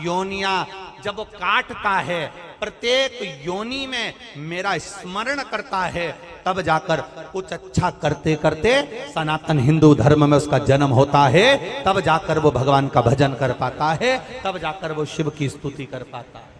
योनियां जब वो काटता है, प्रत्येक योनि में मेरा स्मरण करता है, तब जाकर कुछ अच्छा करते करते सनातन हिंदू धर्म में उसका जन्म होता है, तब जाकर वो भगवान का भजन कर पाता है, तब जाकर वो शिव की स्तुति कर पाता है।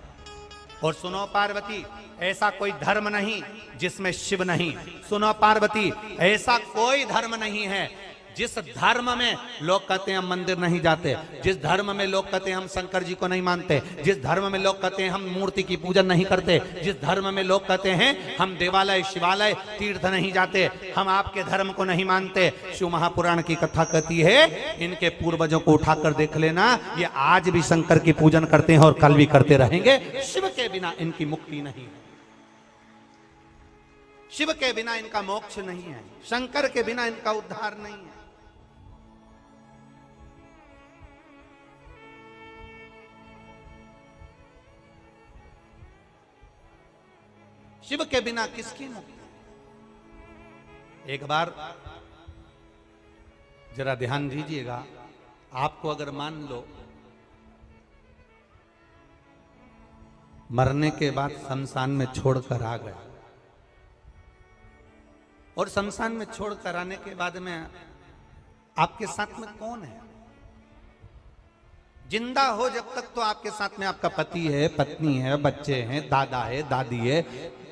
और सुनो पार्वती, ऐसा कोई धर्म नहीं जिसमें शिव नहीं। सुनो पार्वती, ऐसा कोई धर्म नहीं है जिस धर्म में लोग कहते हैं हम मंदिर नहीं जाते, जिस धर्म में लोग कहते हैं हम शंकर जी को नहीं मानते, जिस धर्म में लोग कहते हैं हम मूर्ति की पूजन नहीं करते, जिस धर्म में लोग कहते हैं हम देवालय शिवालय तीर्थ नहीं जाते, हम आपके धर्म को नहीं मानते। शिव महापुराण की कथा कहती है, इनके पूर्वजों को उठाकर देख लेना, ये आज भी शंकर की पूजन करते हैं और कल भी करते रहेंगे। शिव के बिना इनकी मुक्ति नहीं है, शिव के बिना इनका मोक्ष नहीं है, शंकर के बिना इनका उद्धार नहीं है। शिव के बिना किसकी मुक्ति? एक बार जरा ध्यान दीजिएगा, आपको अगर मान लो मरने के बाद शमशान में छोड़कर आ गया, और शमशान में छोड़कर आने के बाद में आपके साथ में कौन है? जिंदा हो जब तक तो आपके साथ में आपका पति है, पत्नी है, बच्चे हैं, दादा है, दादी है,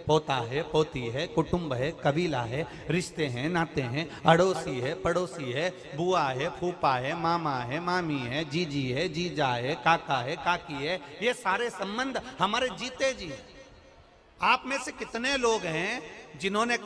पोता है, पोती है, कुटुंब है, कबीला है, रिश्ते हैं, नाते हैं, अड़ोसी है, पड़ोसी है, बुआ है, फूफा है, मामा है, मामी है, जीजी है, जीजा है, काका है, काकी है, ये सारे संबंध हमारे जीते जी हैं। आप में से कितने लोग हैं जिन्होंने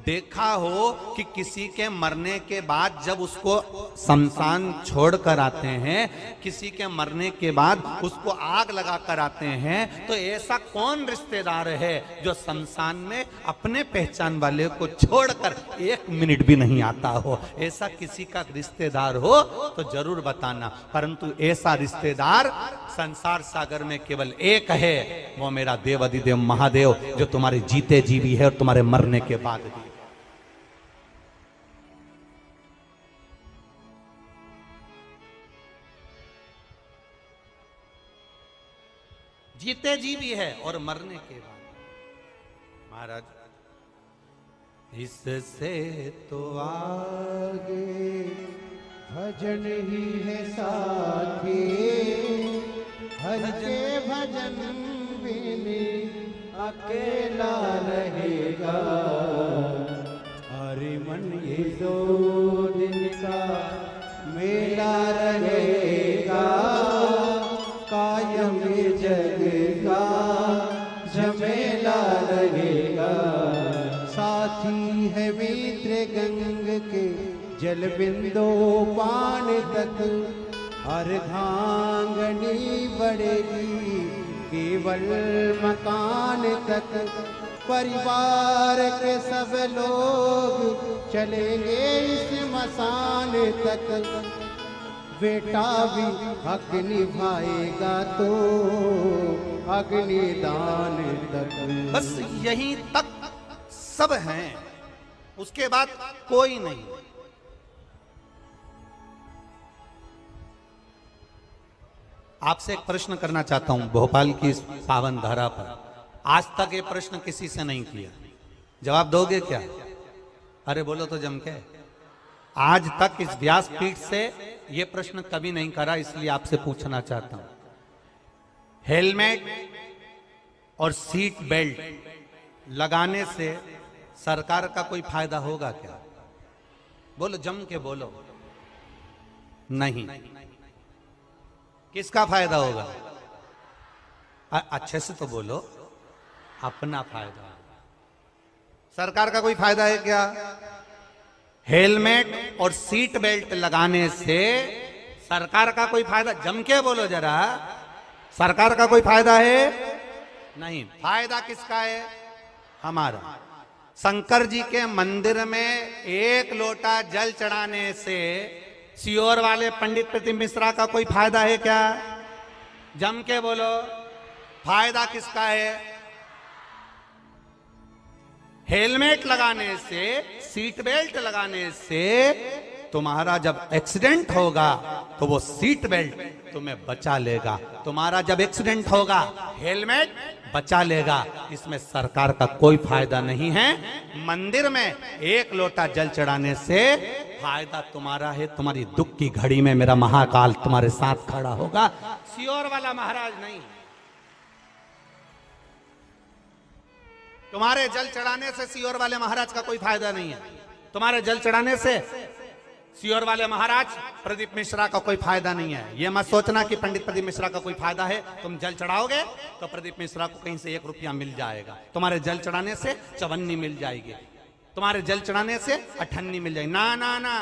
देखा हो कि किसी के मरने के बाद जब उसको शमशान छोड़कर आते हैं, किसी के मरने के बाद उसको आग लगाकर आते हैं, तो ऐसा कौन रिश्तेदार है जो शमशान में अपने पहचान वाले को छोड़कर 1 मिनट भी नहीं आता हो? ऐसा किसी का रिश्तेदार हो तो जरूर बताना, परंतु ऐसा रिश्तेदार संसार सागर में केवल एक है, वो मेरा देव अधिदेव महादेव, जो तुम्हारे जीते जी भी है और तुम्हारे मरने के बाद भी। जीते जी भी है और मरने के बाद। महाराज, इससे तो आगे भजन ही है साथी, हर के भजन बिन अकेला रहेगा। हरि मन ये 2 दिन का मेला रहेगा, कायम जग का झमेला रहेगा। साथी है मित्र गंग के जल बिंदु पान तक, अर्धांगनी बढ़ेगी केवल मकान तक। परिवार के सब लोग चलेंगे इस मसान तक, बेटा भी हक निभाएगा तो अग्निदान तक। बस यहीं तक सब हैं, उसके बाद कोई नहीं। आपसे एक प्रश्न करना चाहता हूं भोपाल की इस पावन धारा पर। आज तक ये प्रश्न किसी से नहीं किया, जवाब दोगे क्या? अरे बोलो तो जम के। आज तक इस व्यासपीठ से ये प्रश्न कभी नहीं करा, इसलिए आपसे पूछना चाहता हूं, हेलमेट और सीट बेल्ट लगाने से सरकार का कोई फायदा होगा क्या? बोलो, जम के बोलो। नहीं। किसका फायदा होगा? अच्छे से तो बोलो। अपना फायदा। सरकार का कोई फायदा है क्या? हेलमेट और सीट बेल्ट लगाने से सरकार का कोई फायदा? जम के बोलो जरा। सरकार का कोई फायदा है? नहीं। फायदा किसका है? हमारा। शंकर जी के मंदिर में 1 लोटा जल चढ़ाने से सीहोर वाले पंडित प्रतिम मिश्रा का कोई फायदा है क्या? जम के बोलो। फायदा किसका है? हेलमेट लगाने से, सीट बेल्ट लगाने से तुम्हारा जब एक्सीडेंट होगा तो वो सीट बेल्ट तुम्हें बचा लेगा। तुम्हारा जब एक्सीडेंट होगा हेलमेट बचा लेगा। इसमें सरकार का कोई फायदा नहीं है। मंदिर में एक लोटा जल चढ़ाने से फायदा तुम्हारा है। तुम्हारी दुख की घड़ी में मेरा महाकाल तुम्हारे साथ खड़ा होगा। सियोर वाला महाराज नहीं। तुम्हारे जल चढ़ाने से सियोर वाले महाराज का कोई फायदा नहीं है। तुम्हारे जल चढ़ाने से सियोर वाले महाराज प्रदीप मिश्रा का कोई फायदा नहीं है। यह मत सोचना कि पंडित प्रदीप मिश्रा का कोई फायदा है। तुम जल चढ़ाओगे तो प्रदीप मिश्रा को कहीं से 1 रुपया मिल जाएगा। तुम्हारे जल चढ़ाने से चवन्नी मिल जाएगी। तुम्हारे जल चढ़ाने से अठन्नी मिल जाएगी। ना ना ना,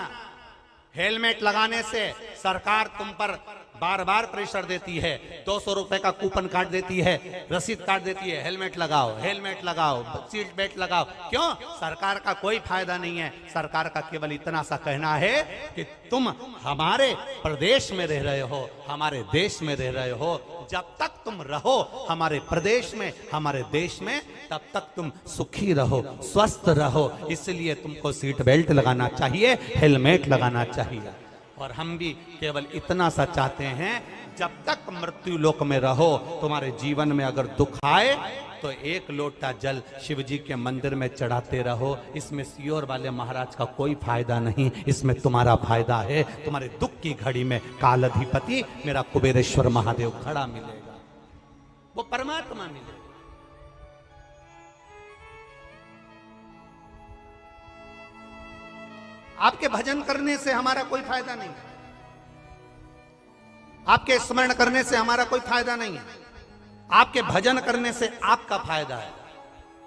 हेलमेट लगाने से सरकार तुम पर बार बार प्रेशर देती है। 200 रुपए का कूपन काट देती है, रसीद काट देती है। हेलमेट लगाओ, हेलमेट लगाओ, सीट बेल्ट लगाओ। क्यों? सरकार का कोई फायदा नहीं है। सरकार का केवल इतना सा कहना है कि तुम हमारे प्रदेश में रह रहे हो, हमारे देश में रह रहे हो। जब तक तुम रहो हमारे प्रदेश में, हमारे देश में, तब तक तुम सुखी रहो, स्वस्थ रहो। इसलिए तुमको सीट बेल्ट लगाना चाहिए, हेलमेट लगाना चाहिए। और हम भी केवल इतना सा चाहते हैं, जब तक मृत्यु लोक में रहो, तुम्हारे जीवन में अगर दुख आए तो 1 लोटा जल शिव जी के मंदिर में चढ़ाते रहो। इसमें सियोर वाले महाराज का कोई फायदा नहीं, इसमें तुम्हारा फायदा है। तुम्हारे दुख की घड़ी में कालाधिपति मेरा कुबेरेश्वर महादेव खड़ा मिलेगा, वो परमात्मा मिलेगा। आपके भजन करने से हमारा कोई फायदा नहीं है। आपके स्मरण करने से हमारा कोई फायदा नहीं है। आपके भजन करने से आपका फायदा है।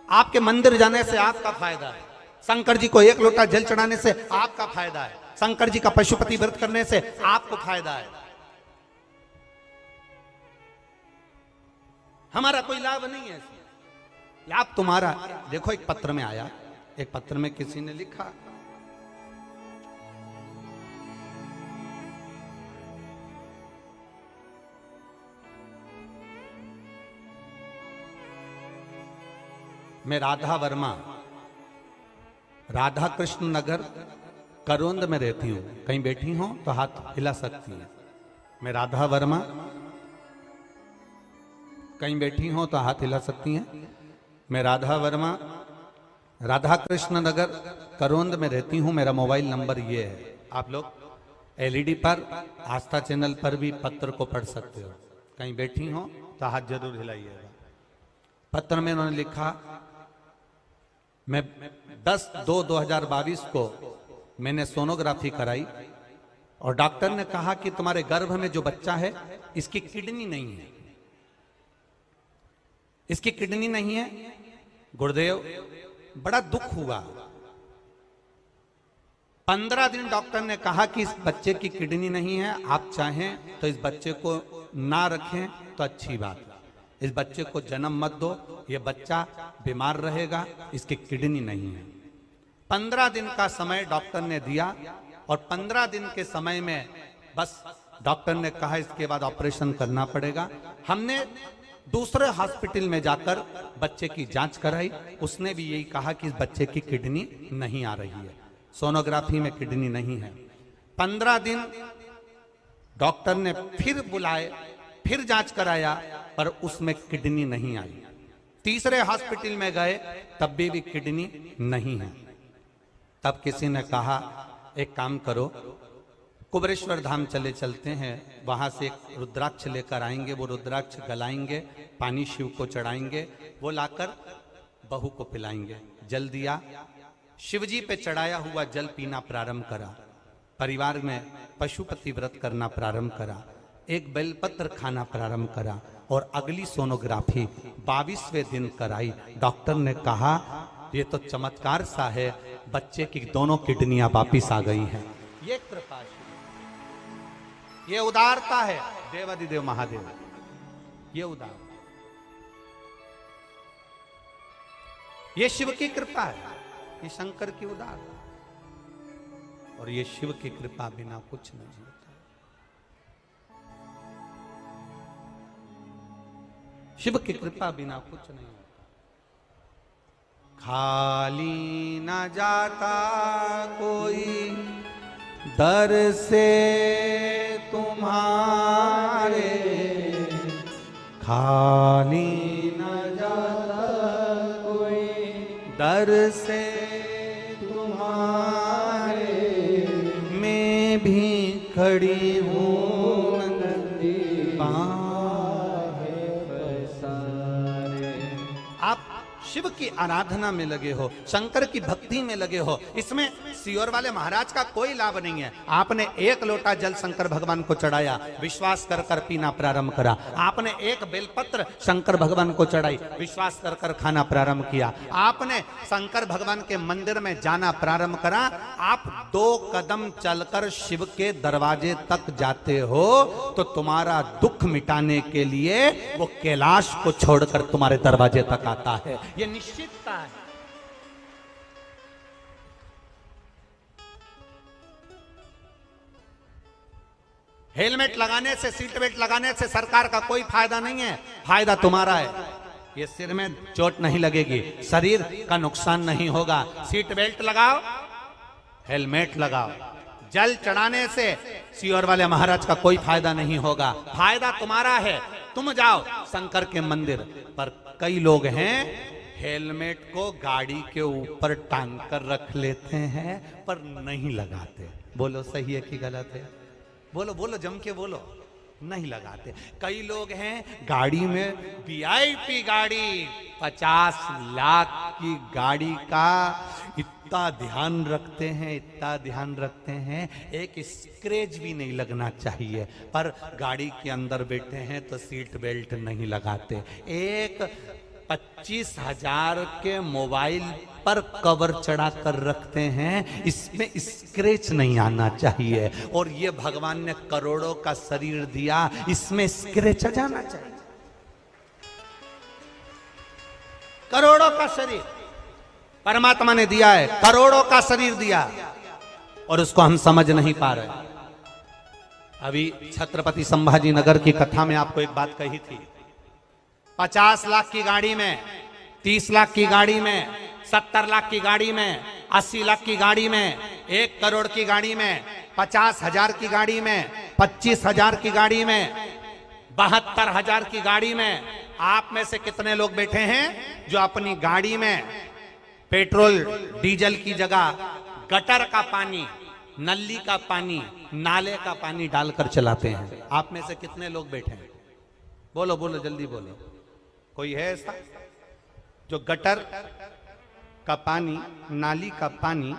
आपके मंदिर जाने से आपका फायदा है। शंकर जी को 1 लोटा जल चढ़ाने से आपका फायदा है। शंकर जी का पशुपति व्रत करने से आपको फायदा है। हमारा कोई लाभ नहीं है। लाभ तुम्हारा। देखो, एक पत्र में आया, एक पत्र में किसी ने लिखा, मैं राधा वर्मा, राधा कृष्ण नगर करोंद में रहती हूं। कहीं बैठी हो तो हाथ हिला सकती हैं। मैं राधा वर्मा, कहीं बैठी हो तो हाथ हिला सकती हैं। मैं राधा वर्मा, राधा कृष्ण नगर करोंद में रहती हूं। मेरा मोबाइल नंबर ये है। आप लोग एलईडी पर, आस्था चैनल पर भी पत्र को पढ़ सकते हो। कहीं बैठी हो तो हाथ जरूर हिलाइएगा। पत्र में उन्होंने लिखा, मैं 10/2/2022 को मैंने सोनोग्राफी कराई और डॉक्टर ने कहा कि तुम्हारे गर्भ में जो बच्चा है इसकी किडनी नहीं है, इसकी किडनी नहीं है। गुरुदेव, बड़ा दुख हुआ। 15 दिन डॉक्टर ने कहा कि इस बच्चे की किडनी नहीं है, आप चाहें तो इस बच्चे को ना रखें तो अच्छी बात, इस बच्चे को जन्म मत दो, ये बच्चा बीमार रहेगा, इसकी किडनी नहीं है। 15 दिन का समय डॉक्टर ने दिया और 15 दिन के समय में बस डॉक्टर ने कहा इसके बाद ऑपरेशन करना पड़ेगा। हमने दूसरे हॉस्पिटल में जाकर बच्चे की जांच कराई, उसने भी यही कहा कि इस बच्चे की किडनी नहीं आ रही है, सोनोग्राफी में किडनी नहीं है। 15 दिन डॉक्टर ने फिर बुलाए, फिर जांच कराया, पर उसमें किडनी नहीं आई। तीसरे हॉस्पिटल में गए, तब भी किडनी नहीं है। तब किसी ने कहा एक काम करो, कुबेरेश्वर धाम चले चलते हैं, वहां से एक रुद्राक्ष लेकर आएंगे, वो रुद्राक्ष गलाएंगे, पानी शिव को चढ़ाएंगे, वो लाकर बहू को पिलाएंगे। जल दिया, शिवजी पे चढ़ाया हुआ जल पीना प्रारंभ करा, परिवार में पशुपति व्रत करना प्रारंभ करा, एक बेलपत्र खाना प्रारंभ करा और अगली सोनोग्राफी 22वें दिन कराई। डॉक्टर ने कहा ये तो चमत्कार सा है, बच्चे की दोनों किडनियां वापिस आ गई हैं। ये कृपा, ये उदारता है देवादिदेव महादेव, ये उदार, ये शिव की कृपा है, ये शंकर की उदारता, और ये शिव की कृपा बिना कुछ नहीं होता। शिव की कृपा बिना कुछ नहीं होता। खाली न जाता कोई दर से तुम तुम्हारे खाली न जाता कोई, दर से तुम्हारे मैं भी खड़ी हूँ शिव की आराधना में लगे हो, शंकर की भक्ति में लगे हो, इसमें सियोर वाले महाराज का कोई लाभ नहीं है। आपने एक लोटा जल शंकर भगवान को चढ़ाया, विश्वास कर कर पीना प्रारंभ करा। आपने एक बेलपत्र शंकर भगवान को चढ़ाई, विश्वास कर कर खाना प्रारंभ किया। आपने शंकर भगवान के मंदिर में जाना प्रारंभ करा। आप 2 कदम चलकर शिव के दरवाजे तक जाते हो तो तुम्हारा दुख मिटाने के लिए वो कैलाश को छोड़कर तुम्हारे दरवाजे तक आता है। ये निश्चितता है। हेलमेट लगाने से, सीट बेल्ट लगाने से सरकार का कोई फायदा नहीं है, फायदा तुम्हारा है। ये सिर में चोट नहीं लगेगी, शरीर का नुकसान नहीं होगा। सीट बेल्ट लगाओ, हेलमेट लगाओ। जल चढ़ाने से सियोर वाले महाराज का कोई फायदा नहीं होगा, फायदा तुम्हारा है। तुम जाओ शंकर के मंदिर पर। कई लोग हैं हेलमेट को गाड़ी के ऊपर टांग कर रख लेते हैं पर नहीं लगाते। बोलो सही है कि गलत है? बोलो बोलो, जम के बोलो। नहीं लगाते। कई लोग हैं गाड़ी में VIP गाड़ी, 50 लाख की गाड़ी का इतना ध्यान रखते हैं, इतना ध्यान रखते हैं, एक स्क्रैच भी नहीं लगना चाहिए। पर गाड़ी के अंदर बैठे हैं तो सीट बेल्ट नहीं लगाते। एक 25,000 के मोबाइल पर कवर चढ़ा कर रखते हैं, इसमें स्क्रैच नहीं आना चाहिए। और ये भगवान ने करोड़ों का शरीर दिया, इसमें स्क्रैच आ जाना चाहिए। करोड़ों का शरीर परमात्मा ने दिया है, करोड़ों का शरीर दिया और उसको हम समझ नहीं पा रहे। अभी छत्रपति संभाजी नगर की कथा में आपको एक बात कही थी। 50 लाख की गाड़ी में, 30 लाख की गाड़ी में, 70 लाख की गाड़ी में, 80 लाख की गाड़ी में, 1 करोड़ की गाड़ी में, 50,000 की गाड़ी में, 25,000 की गाड़ी में, 72,000 की गाड़ी में आप में से कितने लोग बैठे हैं जो अपनी गाड़ी में पेट्रोल डीजल की जगह गटर का पानी, नली का पानी, नाले का पानी डालकर चलाते हैं? आप में से कितने लोग बैठे हैं? बोलो बोलो, जल्दी बोलो। कोई है ऐसा जो गटर का पानी, नाली का पानी,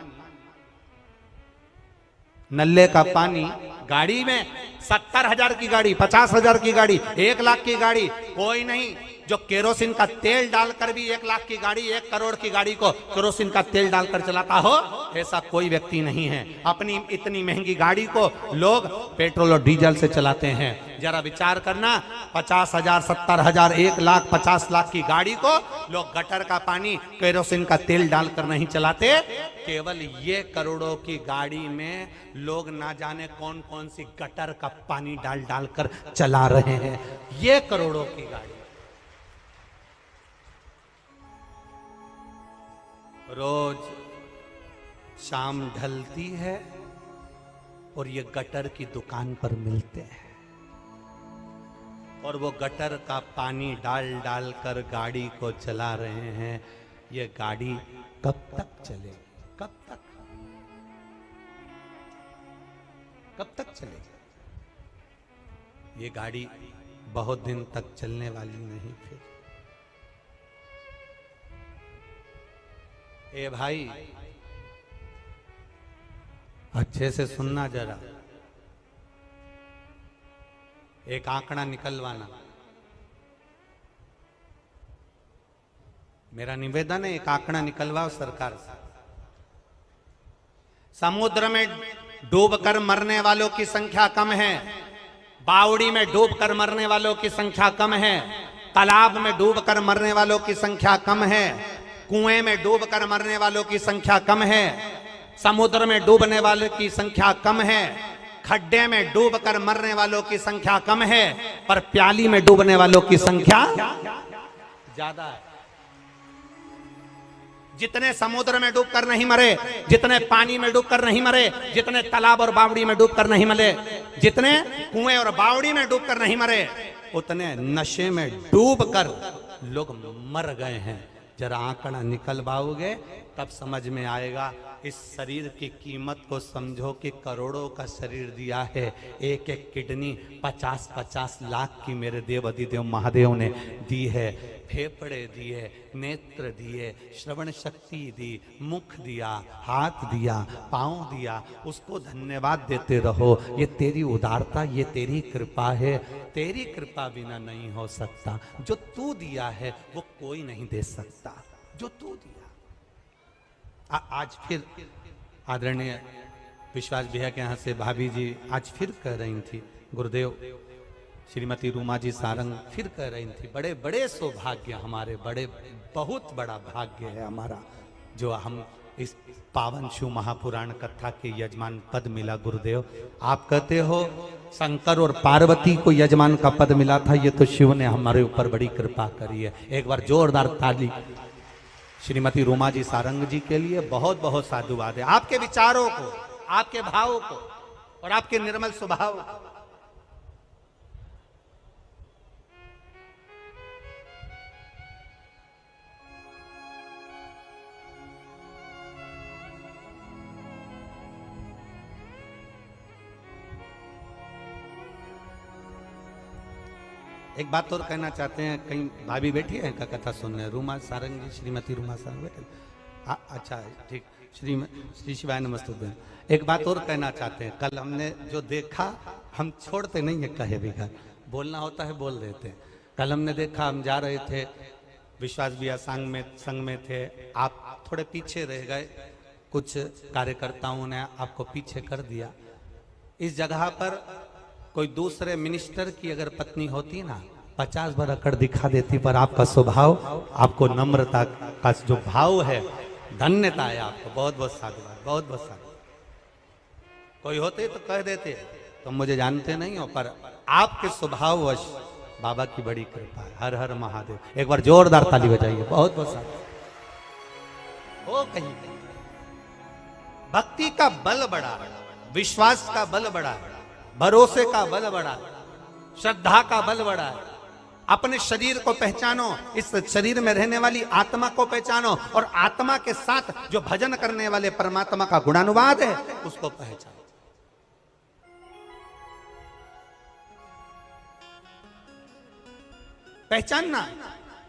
नल्ले का पानी गाड़ी में, 70,000 की गाड़ी, 50,000 की गाड़ी, 1 लाख की गाड़ी, कोई नहीं जो केरोसिन का तेल डालकर भी 1 लाख की गाड़ी, 1 करोड़ की गाड़ी को केरोसिन का तेल डालकर चलाता हो? ऐसा कोई व्यक्ति नहीं है। अपनी इतनी महंगी गाड़ी को लोग पेट्रोल और डीजल से चलाते हैं। जरा विचार करना, 50,000, 70,000, 1 लाख, 50 लाख की गाड़ी को लोग गटर का पानी, केरोसिन का तेल डालकर नहीं चलाते। केवल ये करोड़ों की गाड़ी में लोग ना जाने कौन कौन सी गटर का पानी डाल डालकर चला रहे हैं। ये करोड़ों की गाड़ी रोज शाम ढलती है और ये गटर की दुकान पर मिलते हैं और वो गटर का पानी डाल डाल कर गाड़ी को चला रहे हैं। ये गाड़ी कब तक चलेगी? कब तक? कब तक चलेगी? ये गाड़ी बहुत दिन तक चलने वाली नहीं। फिर ए भाई, अच्छे से सुनना जरा, एक आंकड़ा निकलवाना। मेरा निवेदन है, एक आंकड़ा निकलवाओ सरकार से। समुद्र में डूबकर मरने वालों की संख्या कम है, बावड़ी में डूबकर मरने वालों की संख्या कम है, तालाब में डूबकर मरने वालों की संख्या कम है, कुएं में डूबकर मरने वालों की संख्या कम है, समुद्र में डूबने वालों की संख्या कम है, खड्डे में डूबकर मरने वालों की संख्या कम है, पर प्याली में डूबने वालों की संख्या ज्यादा है। जितने समुद्र में डूबकर नहीं मरे, जितने पानी में डूबकर नहीं मरे, जितने तालाब और बावड़ी में डूबकर नहीं मरे, जितने कुएं और बावड़ी में डूबकर नहीं मरे, उतने नशे में डूबकर लोग मर गए हैं। जरा आंकड़ा निकलवाओगे तब समझ में आएगा। इस शरीर की कीमत को समझो कि करोड़ों का शरीर दिया है। एक एक किडनी 50-50 लाख की मेरे देव अधिदेव महादेव ने दी है। फेफड़े दिए, नेत्र दिए, श्रवण शक्ति दी, मुख दिया, हाथ दिया, पांव दिया, उसको धन्यवाद देते रहो। ये तेरी उदारता, ये तेरी कृपा है। तेरी कृपा बिना नहीं हो सकता। जो तू दिया है वो कोई नहीं दे सकता, जो तू दिया। आज फिर आदरणीय विश्वास भैया के यहाँ से भाभी जी आज फिर कह रही थी, गुरुदेव श्रीमती रूमा जी सारंग फिर कह रही थी, बड़े बड़े सौभाग्य हमारे, बड़े बहुत बड़ा भाग्य है हमारा जो हम इस पावन शिव महापुराण कथा के यजमान पद मिला। गुरुदेव आप कहते हो शंकर और पार्वती को यजमान का पद मिला था, ये तो शिव ने हमारे ऊपर बड़ी कृपा करी है। एक बार जोरदार ताली श्रीमती रूमा जी सारंग जी के लिए। बहुत बहुत साधुवाद है आपके विचारों को, आपके भावों को और आपके निर्मल स्वभाव को। एक बात और कहना चाहते हैं, कहीं भाभी बैठी है का कथा सुनने, रूमा सारंग जी, श्रीमती रूमा सारंग बैठे। अच्छा ठीक, श्री शिवाय नमस्ते। एक बात और कहना चाहते हैं, कल हमने जो देखा, हम छोड़ते नहीं है कहे भी घर, बोलना होता है बोल देते हैं। कल हमने देखा, हम जा रहे थे, विश्वास भैया संग में थे, आप थोड़े पीछे रह गए, कुछ कार्यकर्ताओं ने आपको पीछे कर दिया। इस जगह पर कोई दूसरे मिनिस्टर की अगर पत्नी होती ना, 50 बार अकड़ दिखा देती, पर आपका स्वभाव, आपको नम्रता का जो भाव है, धन्यता है आपको। बहुत बहुत साधुवाद, बहुत बहुत साधुवाद। कोई होते तो कह देते, तुम मुझे जानते नहीं हो, पर आपके स्वभाववश बाबा की बड़ी कृपा है। हर हर महादेव। एक बार जोरदार ताली बजाइए। बहुत बहुत साधुवाद। हो कहीं भक्ति का बल बड़ा है, विश्वास का बल बड़ा है, भरोसे का बल बड़ा है, श्रद्धा का बल बड़ा है। अपने शरीर को पहचानो, इस शरीर में रहने वाली आत्मा को पहचानो, और आत्मा के साथ जो भजन करने वाले परमात्मा का गुणानुवाद है उसको पहचानो। पहचानना,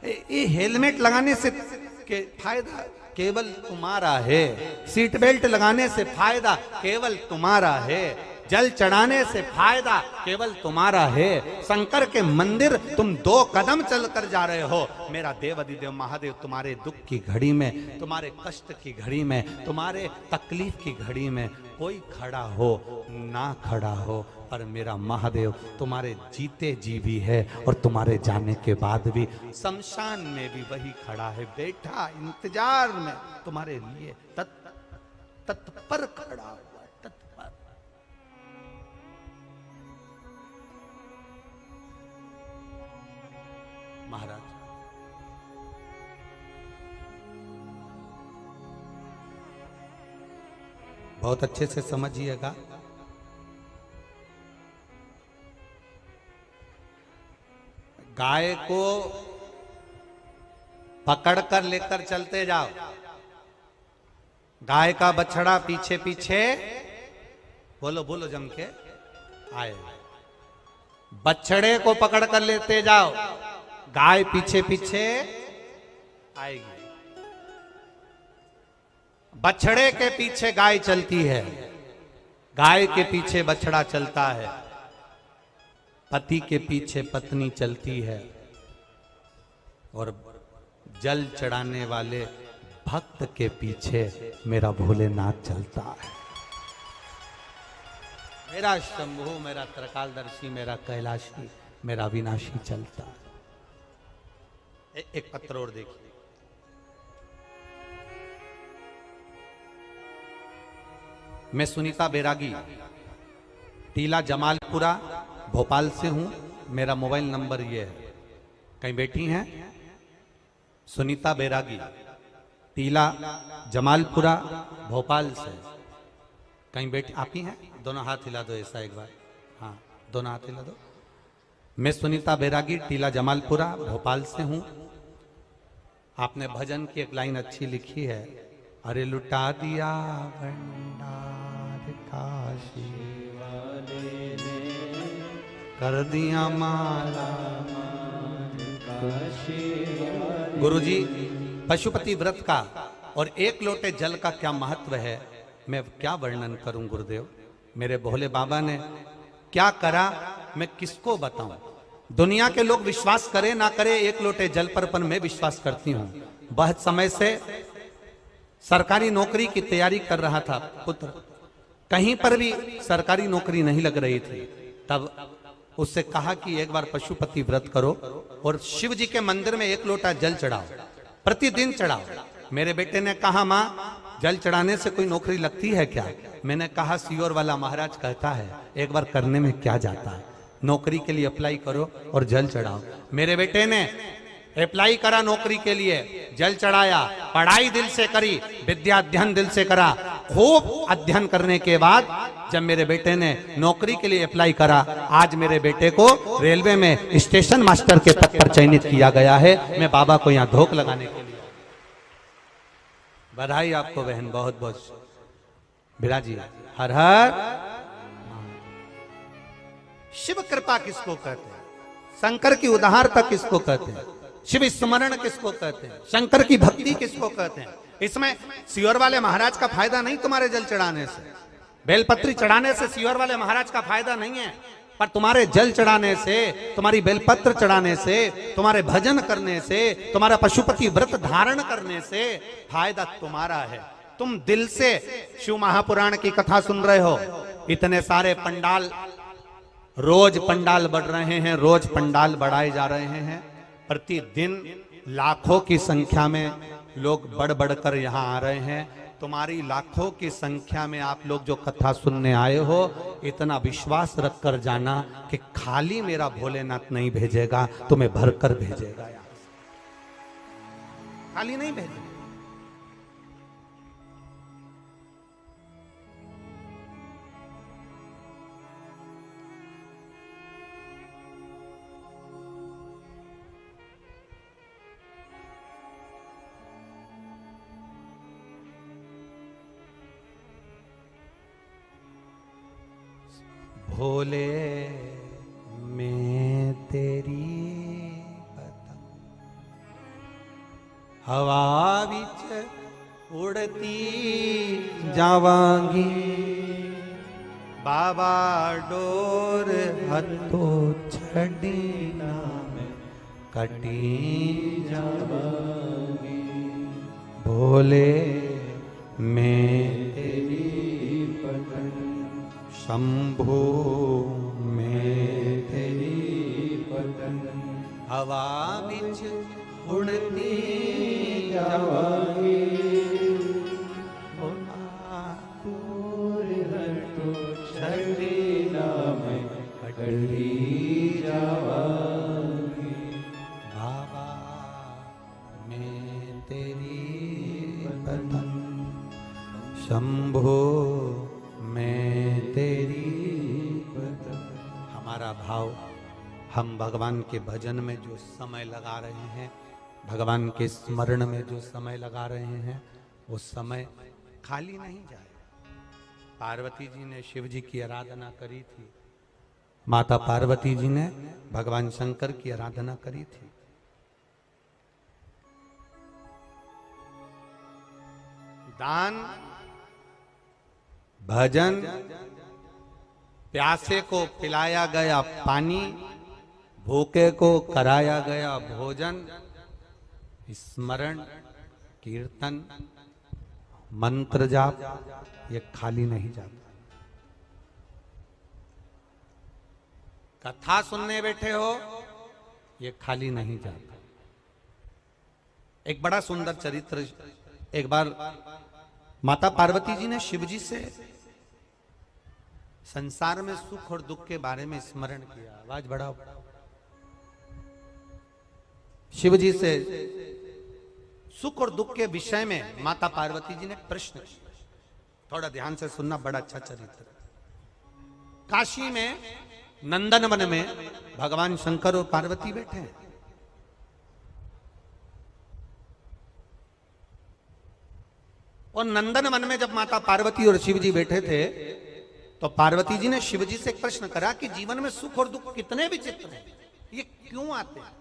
ये हेलमेट लगाने से के फायदा केवल तुम्हारा है, सीट बेल्ट लगाने से फायदा केवल तुम्हारा है, जल चढ़ाने से फायदा केवल तुम्हारा है। शंकर के मंदिर तुम 2 कदम चलकर जा रहे हो। मेरा देव अधिदेव महादेव तुम्हारे दुख की घड़ी में, तुम्हारे कष्ट की घड़ी में, तुम्हारे तकलीफ की घड़ी में कोई खड़ा हो ना खड़ा हो, पर मेरा महादेव तुम्हारे जीते जी भी है और तुम्हारे जाने के बाद भी शमशान में भी वही खड़ा है, बैठा इंतजार में तुम्हारे लिए तत्पर खड़ा हुआ, तत्पर। महाराज बहुत अच्छे से समझिएगा। गाय को पकड़कर लेकर चलते जाओ, गाय का बछड़ा पीछे पीछे, बोलो बोलो जम के आए। बछड़े को पकड़कर लेते जाओ, गाय पीछे पीछे आएगी। बछड़े के पीछे गाय चलती है, गाय के पीछे बछड़ा चलता है, पति के पीछे पत्नी चलती है, और जल चढ़ाने वाले भक्त के पीछे मेरा भोलेनाथ चलता है। मेरा शंभु, मेरा त्रिकालदर्शी, मेरा कैलाशी, मेरा विनाशी चलता है। एक पत्र और देखिए। मैं सुनीता बैरागी, टीला जमालपुरा, भोपाल से हूं। मेरा मोबाइल नंबर ये है, कहीं बैठी हैं सुनीता बैरागी, टीला जमालपुरा भोपाल से। कहीं बेटी आप ही हैं? दोनों हाथ हिला दो ऐसा एक बार। हाँ, दोनों हाथ हिला दो। मैं सुनीता बैरागी टीला जमालपुरा भोपाल से हूं। आपने भजन की एक लाइन अच्छी लिखी है, अरे लुटा दिया भंडार काशी वाले ने, कर दिया माला काशी। गुरुजी, पशुपति व्रत का और एक लोटे जल का क्या महत्व है, मैं क्या वर्णन करूं गुरुदेव। मेरे भोले बाबा ने क्या करा, मैं किसको बताऊं। दुनिया के लोग विश्वास करे ना करे एक लोटे जल पर मैं विश्वास करती हूं। बहुत समय से सरकारी नौकरी की तैयारी कर रहा था पुत्र, कहीं पर भी सरकारी नौकरी नहीं लग रही थी। तब उससे कहा कि एक बार पशुपति व्रत करो और शिव जी के मंदिर में एक लोटा जल चढ़ाओ, प्रतिदिन चढ़ाओ। मेरे बेटे ने कहा, मां जल चढ़ाने से कोई नौकरी लगती है क्या? मैंने कहा, सियोर वाला महाराज कहता है एक बार करने में क्या जाता है, नौकरी के लिए अप्लाई करो और जल चढ़ाओ। मेरे बेटे ने अप्लाई करा नौकरी के लिए, जल चढ़ाया, पढ़ाई दिल से करी, विद्या अध्ययन दिल से करा। खूब अध्ययन करने के बाद जब मेरे बेटे ने नौकरी के लिए अप्लाई करा, आज मेरे बेटे को रेलवे में स्टेशन मास्टर के पद पर चयनित किया गया है। मैं बाबा को यहाँ धोख लगाने के लिए। बधाई आपको बहन, बहुत बहुत बिराजी। हर हर। शिव कृपा किसको कहते हैं? शंकर की उदारता किसको कहते हैं? शिव स्मरण किसको कहते हैं? शंकर की भक्ति किसको कहते हैं? इसमें सियोर वाले महाराज का फायदा नहीं तुम्हारे जल चढ़ाने से, बेलपत्री चढ़ाने से सियोर वाले महाराज का फायदा नहीं है, पर तुम्हारे जल चढ़ाने से, तुम्हारी बेलपत्र चढ़ाने से, तुम्हारे भजन करने से, तुम्हारा पशुपति व्रत धारण करने से फायदा तुम्हारा है। तुम दिल से शिव महापुराण की कथा सुन रहे हो। इतने सारे पंडाल, रोज पंडाल बढ़ रहे हैं, रोज पंडाल बढ़ाए जा रहे हैं। प्रतिदिन लाखों की संख्या में लोग बढ़ बढ़कर यहाँ आ रहे हैं। तुम्हारी लाखों की संख्या में आप लोग जो कथा सुनने आए हो, इतना विश्वास रख कर जाना कि खाली मेरा भोलेनाथ नहीं भेजेगा, तुम्हें भरकर भेजेगा। खाली नहीं भेजेगा। भोले मैं तेरी पतंग हवा विच उड़ती जावांगी, बाबा डोर हथों छड़ी ना मैं कटी जावांगी। भोले मैं तेरी पतंग शंभो में तेरी पतंग हवा बिच उड़ती जावांगी, छड़ी ना मैं कटी जावांगी। बाबा मैं तेरी पतंग शंभो मैं तेरी पतंग। हमारा भाव, हम भगवान के भजन में जो समय लगा रहे हैं, भगवान के स्मरण में जो समय लगा रहे हैं, वो समय खाली नहीं जाए। पार्वती जी ने शिव जी की आराधना करी थी, माता पार्वती जी ने भगवान शंकर की आराधना करी थी। दान, भजन, प्यासे को पिलाया गया पानी, भूखे को कराया गया भोजन, स्मरण, कीर्तन, मंत्र जाप, ये खाली नहीं जाता। कथा सुनने बैठे हो, ये खाली नहीं जाता। एक बड़ा सुंदर चरित्र, एक बार माता पार्वती जी ने शिव जी से संसार में सुख और दुख के बारे में स्मरण किया। आवाज बढ़ाओ। शिव जी से सुख और दुख के विषय में माता पार्वती जी ने प्रश्न किया। थोड़ा ध्यान से सुनना, बड़ा अच्छा चरित्र। काशी में नंदन वन में भगवान शंकर और पार्वती बैठे हैं। और नंदन वन में जब माता पार्वती और शिव जी बैठे थे तो पार्वती जी ने शिव जी से एक प्रश्न करा कि जीवन में सुख और दुख कितने विचित्र हैं, ये क्यों आते हैं?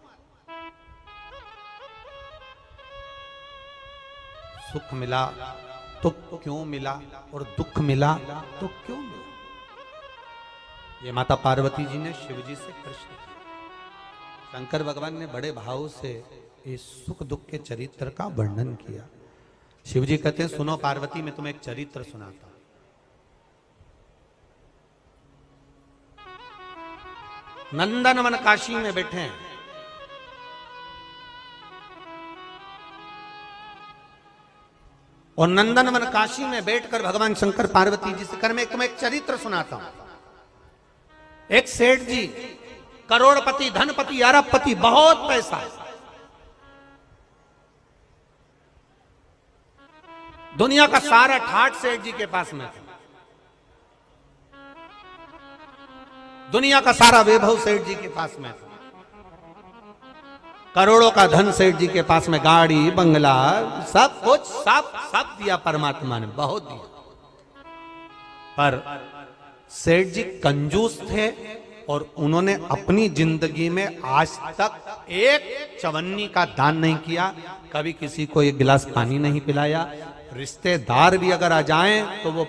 सुख मिला तो क्यों मिला और दुख मिला तो क्यों मिला? ये माता पार्वती जी ने शिव जी से प्रश्न किया। शंकर भगवान ने बड़े भाव से इस सुख दुख के चरित्र का वर्णन किया। शिव जी कहते हैं, सुनो पार्वती, मैं तुम्हें एक चरित्र सुनाता हूं। नंदनवन काशी में बैठे हैं। और नंदनवन काशी में बैठकर भगवान शंकर पार्वती जी से कर मैं तुम्हें एक चरित्र सुनाता हूं। एक सेठ जी, करोड़पति, धनपति, अरबपति, बहुत पैसा, दुनिया का सारा ठाठ सेठ जी के पास में था। दुनिया का सारा वैभव सेठ जी के पास में था। करोड़ों का धन सेठ जी के पास में, गाड़ी बंगला सब कुछ, सब दिया परमात्मा ने, बहुत दिया। पर सेठ जी कंजूस थे और उन्होंने अपनी जिंदगी में आज तक एक चवन्नी का दान नहीं किया, कभी किसी को एक गिलास पानी नहीं पिलाया। रिश्तेदार भी अगर आ जाएं तो वो